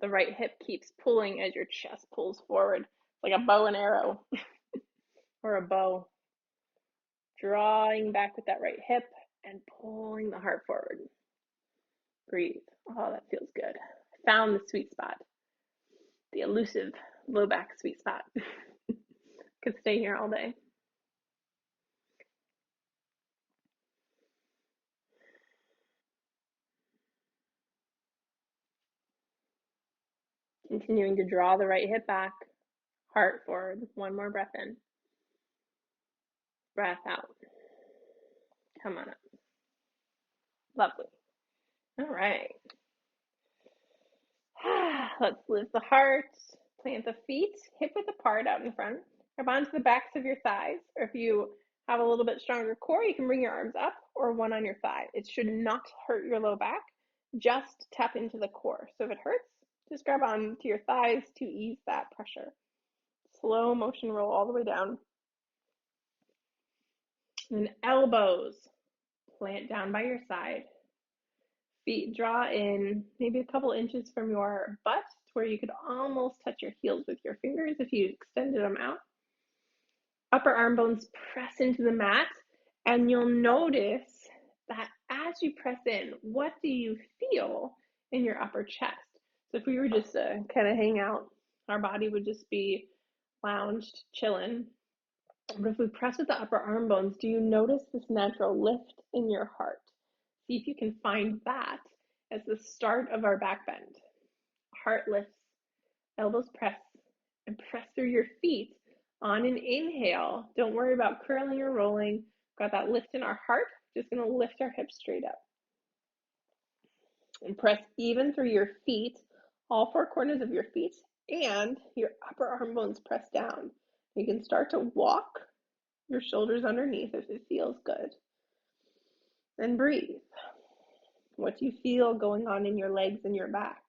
the right hip keeps pulling as your chest pulls forward. It's like a bow and arrow or a bow. Drawing back with that right hip and pulling the heart forward. Breathe. Oh, that feels good. I found the sweet spot, the elusive low back sweet spot. Could stay here all day. Continuing to draw the right hip back, heart forward. One more breath in. Breath out. Come on up. Lovely. All right. Let's lift the heart, plant the feet, hip width apart out in front. Grab onto the backs of your thighs, or if you have a little bit stronger core, you can bring your arms up or one on your thigh. It should not hurt your low back, just tap into the core. So if it hurts, just grab onto your thighs to ease that pressure. Slow motion roll all the way down. And elbows plant down by your side. Feet draw in maybe a couple inches from your butt to where you could almost touch your heels with your fingers if you extended them out. Upper arm bones press into the mat, and you'll notice that as you press in, what do you feel in your upper chest? So if we were just to kind of hang out, our body would just be lounged, chilling. But if we press with the upper arm bones, do you notice this natural lift in your heart? See if you can find that as the start of our back bend. Heart lifts, elbows press, and press through your feet on an inhale. Don't worry about curling or rolling. Got that lift in our heart. Just going to lift our hips straight up. And press even through your feet, all four corners of your feet, and your upper arm bones press down. You can start to walk your shoulders underneath if it feels good. Then breathe. What do you feel going on in your legs and your back?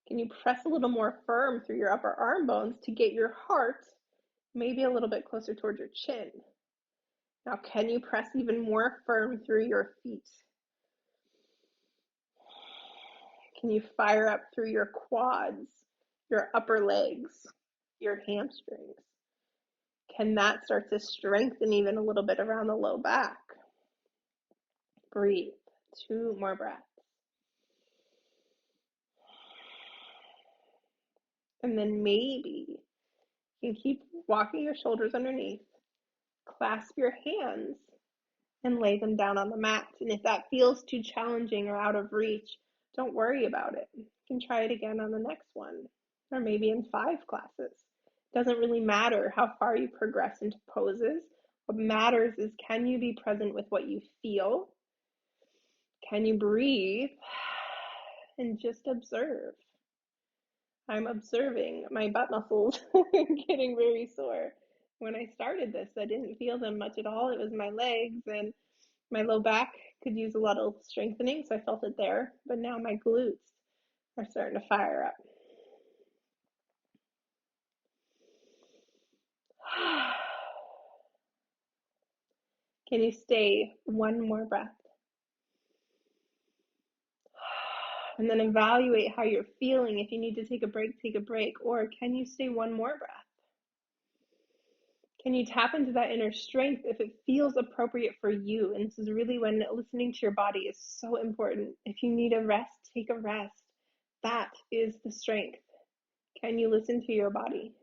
Can you press a little more firm through your upper arm bones to get your heart maybe a little bit closer towards your chin? Now, can you press even more firm through your feet? Can you fire up through your quads, your upper legs, your hamstrings? Can that start to strengthen even a little bit around the low back? Breathe. 2 more breaths. And then maybe you can keep walking your shoulders underneath, clasp your hands, and lay them down on the mat. And if that feels too challenging or out of reach, don't worry about it. You can try it again on the next one, or maybe in 5 classes. It doesn't really matter how far you progress into poses. What matters is, can you be present with what you feel? Can you breathe? And just observe. I'm observing my butt muscles getting very sore. When I started this, I didn't feel them much at all. It was my legs, and my low back could use a lot of strengthening, so I felt it there. But now my glutes are starting to fire up. Can you stay one more breath? And then evaluate how you're feeling. If you need to take a break, take a break. Or can you stay one more breath? Can you tap into that inner strength if it feels appropriate for you? And this is really when listening to your body is so important. If you need a rest, take a rest. That is the strength. Can you listen to your body?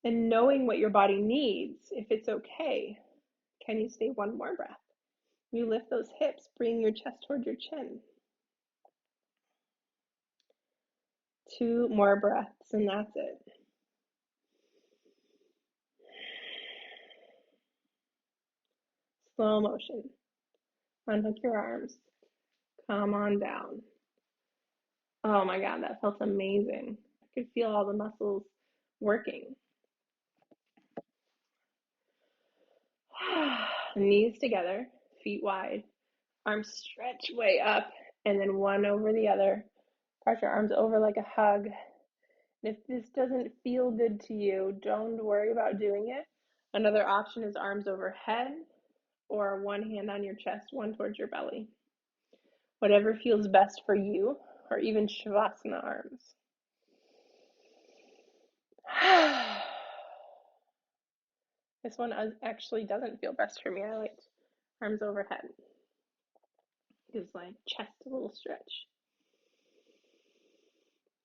And knowing what your body needs, if it's okay, can you stay one more breath? You lift those hips, bring your chest toward your chin. 2 more breaths, and that's it. Slow motion. Unhook your arms. Come on down. Oh my God, that felt amazing. I could feel all the muscles working. Knees together, feet wide, arms stretch way up, and then one over the other. Cross your arms over like a hug. And if this doesn't feel good to you, don't worry about doing it. Another option is arms overhead, or one hand on your chest, one towards your belly. Whatever feels best for you, or even Savasana arms. This one actually doesn't feel best for me. I like arms overhead. Gives my chest a little stretch.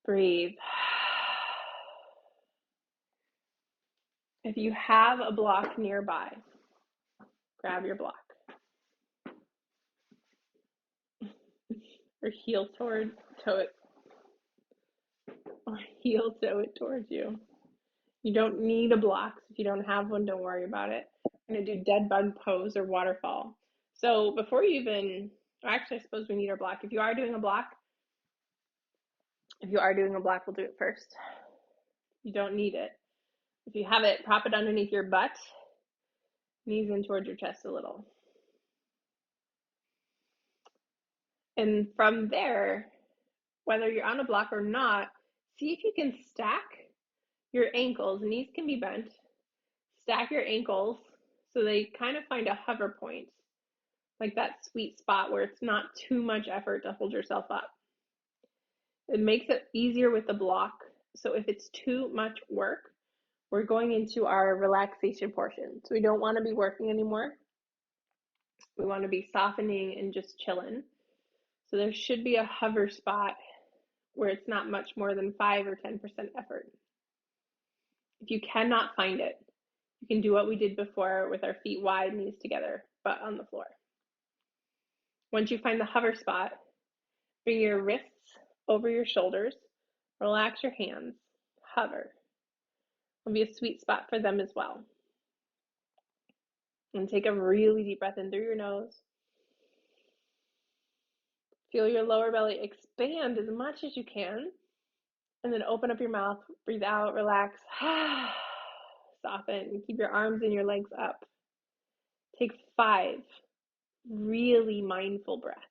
Breathe. If you have a block nearby, grab your block. Or toe it towards you. You don't need a block. If you don't have one, don't worry about it. I'm going to do dead bug pose or waterfall. So before you even, actually I suppose we need our block. If you are doing a block, we'll do it first. You don't need it. If you have it, prop it underneath your butt, knees in towards your chest a little. And from there, whether you're on a block or not, see if you can stack your ankles. Knees can be bent. Stack your ankles so they kind of find a hover point, like that sweet spot where it's not too much effort to hold yourself up. It makes it easier with the block. So if it's too much work, we're going into our relaxation portion. So we don't want to be working anymore. We want to be softening and just chilling. So there should be a hover spot where it's not much more than 5 or 10% effort. If you cannot find it, you can do what we did before with our feet wide, knees together, butt on the floor. Once you find the hover spot, bring your wrists over your shoulders, relax your hands, hover. It'll be a sweet spot for them as well. And take a really deep breath in through your nose. Feel your lower belly expand as much as you can. And then open up your mouth, breathe out, relax, soften, keep your arms and your legs up. Take 5 really mindful breaths.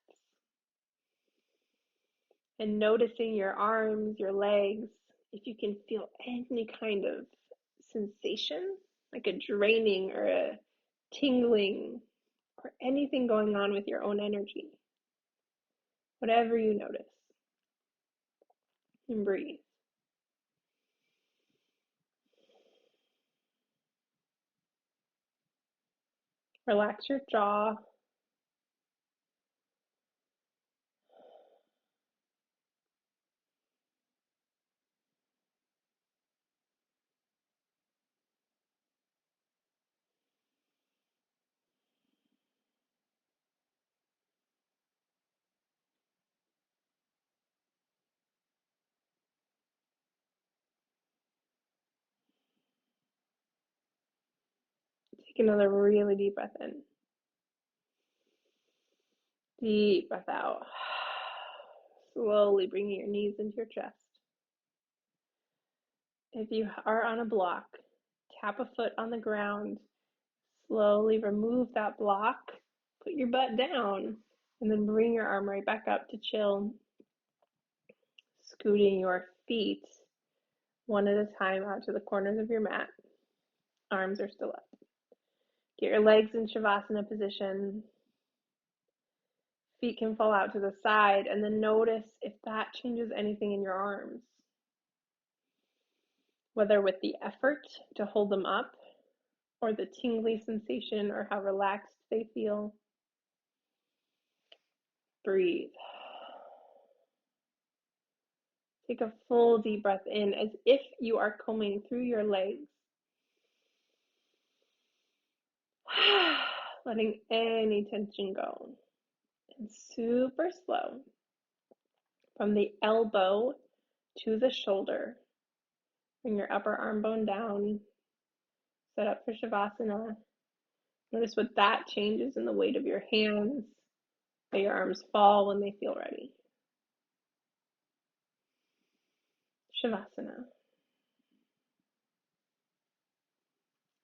And noticing your arms, your legs, if you can feel any kind of sensation, like a draining or a tingling or anything going on with your own energy. Whatever you notice. And breathe. Relax your jaw. Take another really deep breath in. Deep breath out. Slowly bringing your knees into your chest. If you are on a block, tap a foot on the ground. Slowly remove that block. Put your butt down. And then bring your arm right back up to chill. Scooting your feet one at a time out to the corners of your mat. Arms are still up. Get your legs in Savasana position. Feet can fall out to the side, and then notice if that changes anything in your arms. Whether with the effort to hold them up, or the tingly sensation, or how relaxed they feel. Breathe. Take a full deep breath in as if you are combing through your legs. Letting any tension go. And super slow. From the elbow to the shoulder. Bring your upper arm bone down. Set up for Savasana. Notice what that changes in the weight of your hands. Let your arms fall when they feel ready. Savasana.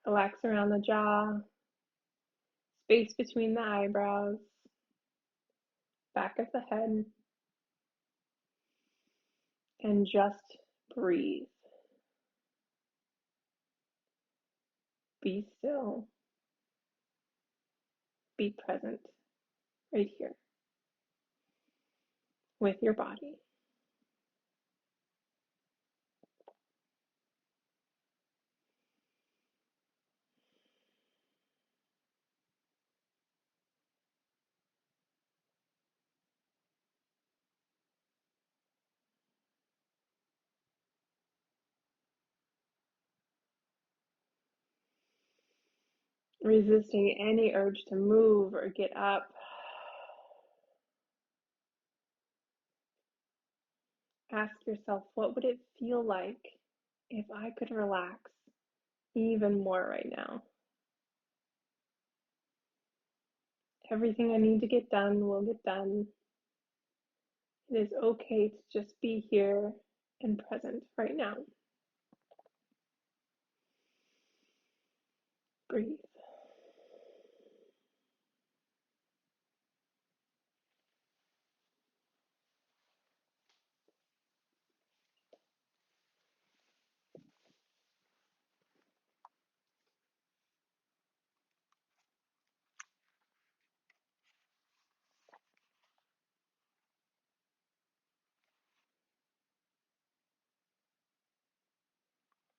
Relax around the jaw. Space between the eyebrows. Back of the head. And just breathe. Be still. Be present right here with your body. resisting any urge to move or get up. Ask yourself, what would it feel like if I could relax even more right now? Everything I need to get done will get done. It is okay to just be here and present right now. Breathe.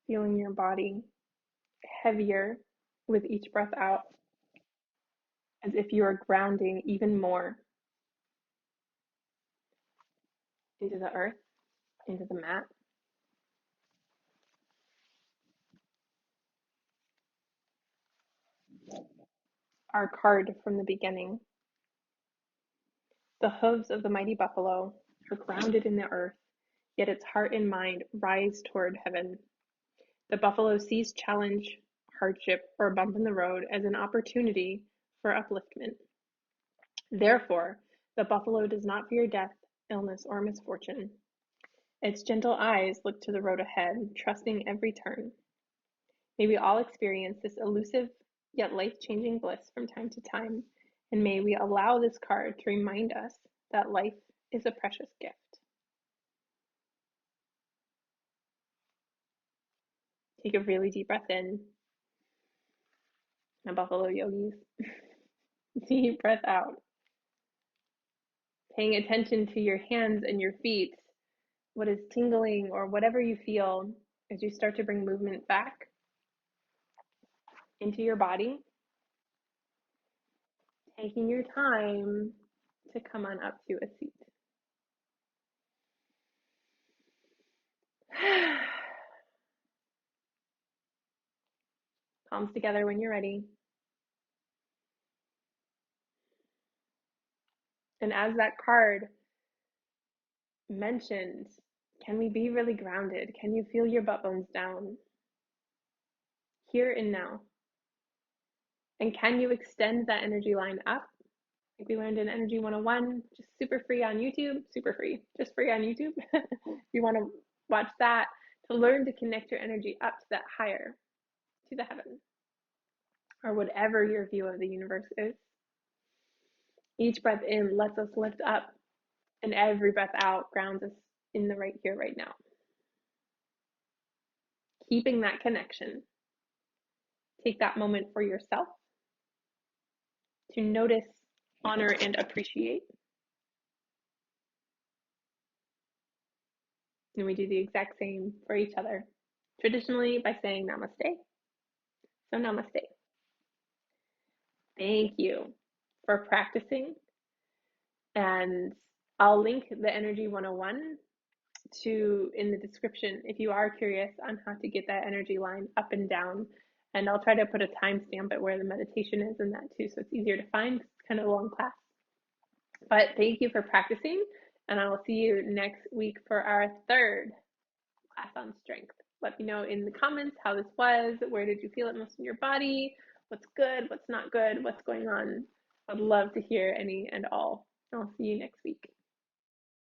Feeling your body heavier with each breath out, as if you are grounding even more into the earth, into the mat. Our card from the beginning. The hooves of the mighty buffalo are grounded in the earth, yet its heart and mind rise toward heaven. The buffalo sees challenge, hardship, or a bump in the road as an opportunity for upliftment. Therefore, the buffalo does not fear death, illness, or misfortune. Its gentle eyes look to the road ahead, trusting every turn. May we all experience this elusive yet life-changing bliss from time to time, and may we allow this card to remind us that life is a precious gift. Take a really deep breath in, my buffalo yogis. Deep breath out. Paying attention to your hands and your feet, what is tingling or whatever you feel as you start to bring movement back into your body. Taking your time to come on up to a seat. Palms together when you're ready. And as that card mentioned, can we be really grounded? Can you feel your butt bones down? Here and now. And can you extend that energy line up? Like we learned in Energy 101, just super free on YouTube, super free, just free on YouTube. If you want to watch that, to learn to connect your energy up to that higher, to the heaven, or whatever your view of the universe is. Each breath in lets us lift up, and every breath out grounds us in the right here, right now. Keeping that connection. Take that moment for yourself to notice, honor, and appreciate. And we do the exact same for each other, traditionally by saying namaste. So namaste. Thank you for practicing. And I'll link the Energy 101 in the description if you are curious on how to get that energy line up and down. And I'll try to put a timestamp at where the meditation is in that too, so it's easier to find. It's kind of a long class. But thank you for practicing, and I will see you next week for our third class on strength. Let me know in the comments how this was. Where did you feel it most in your body? What's good? What's not good? What's going on? I'd love to hear any and all. I'll see you next week.